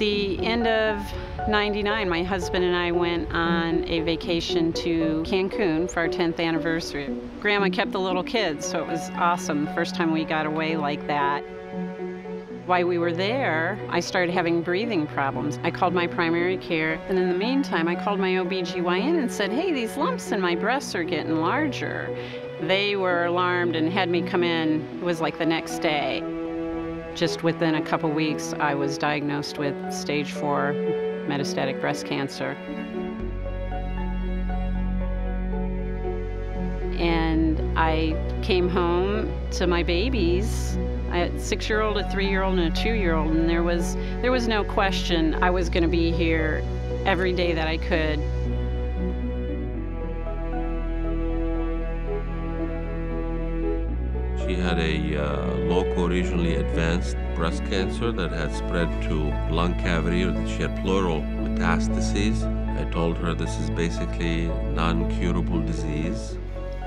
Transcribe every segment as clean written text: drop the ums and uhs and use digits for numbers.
the end of '99, my husband and I went on a vacation to Cancun for our 10th anniversary. Grandma kept the little kids, so it was awesome, the first time we got away like that. While we were there, I started having breathing problems. I called my primary care, and in the meantime, I called my OBGYN and said, hey, these lumps in my breasts are getting larger. They were alarmed and had me come in. It was like the next day. Just within a couple weeks, I was diagnosed with stage 4 metastatic breast cancer. And I came home to my babies. I had a 6-year-old, a 3-year-old, and a 2-year-old, and there was no question I was going to be here every day that I could. She had a local regionally advanced breast cancer that had spread to lung cavity, or that she had pleural metastases. I told her this is basically non-curable disease.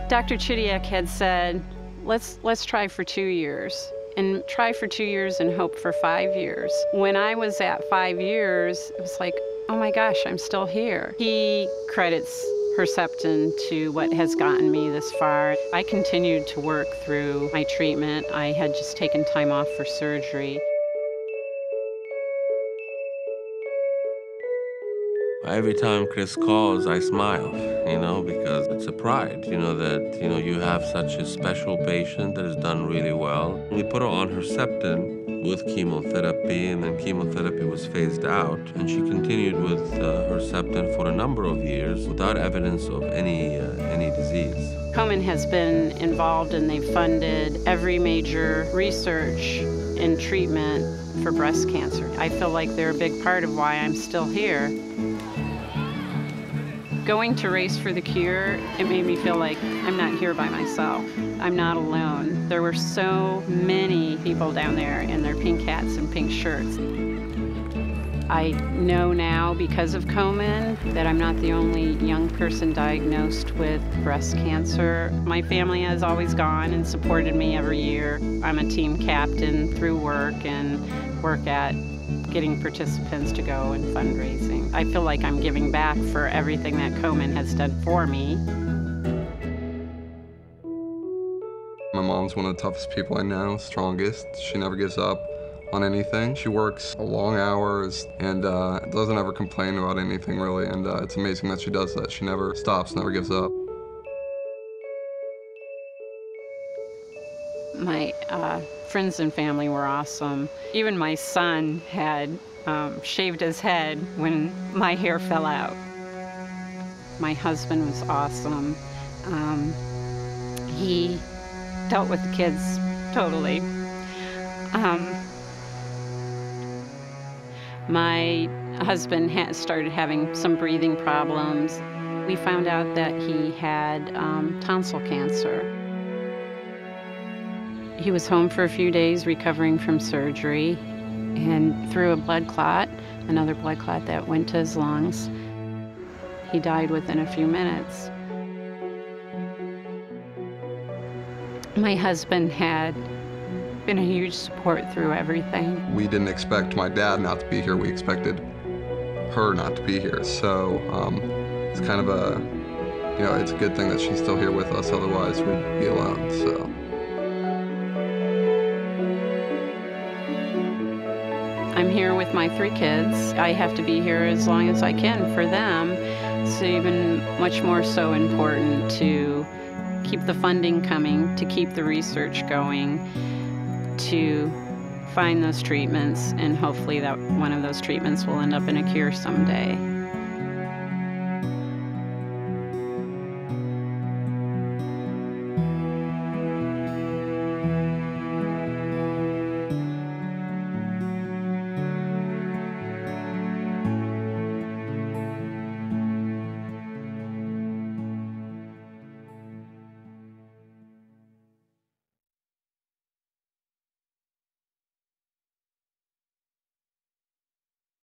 Dr. Chidiak had said, let's try for 2 years. And try for 2 years and hope for 5 years. When I was at 5 years, it was like, oh my gosh, I'm still here. He credits Herceptin to what has gotten me this far. I continued to work through my treatment. I had just taken time off for surgery. Every time Chris calls, I smile, because it's a pride, that, you have such a special patient that has done really well. We put her on Herceptin with chemotherapy, and then chemotherapy was phased out, and she continued with Herceptin for a number of years without evidence of any disease. Komen has been involved, and they've funded every major research and treatment for breast cancer. I feel like they're a big part of why I'm still here. Going to Race for the Cure, it made me feel like I'm not here by myself. I'm not alone. There were so many people down there in their pink hats and pink shirts. I know now, because of Komen, that I'm not the only young person diagnosed with breast cancer. My family has always gone and supported me every year. I'm a team captain through work and work at getting participants to go and fundraising. I feel like I'm giving back for everything that Komen has done for me. My mom's one of the toughest people I know, strongest. She never gives up on anything. She works long hours and doesn't ever complain about anything, really, and it's amazing that she does that. She never stops, never gives up. My friends and family were awesome. Even my son had shaved his head when my hair fell out. My husband was awesome. He dealt with the kids totally. My husband started having some breathing problems. We found out that he had tonsil cancer. He was home for a few days recovering from surgery, and through a blood clot, another blood clot that went to his lungs, he died within a few minutes. My husband had been a huge support through everything. We didn't expect my dad not to be here. We expected her not to be here. So it's kind of it's a good thing that she's still here with us. Otherwise, we'd be alone. So. I'm here with my 3 kids. I have to be here as long as I can for them. It's even much more so important to keep the funding coming, to keep the research going, to find those treatments, and hopefully that one of those treatments will end up in a cure someday.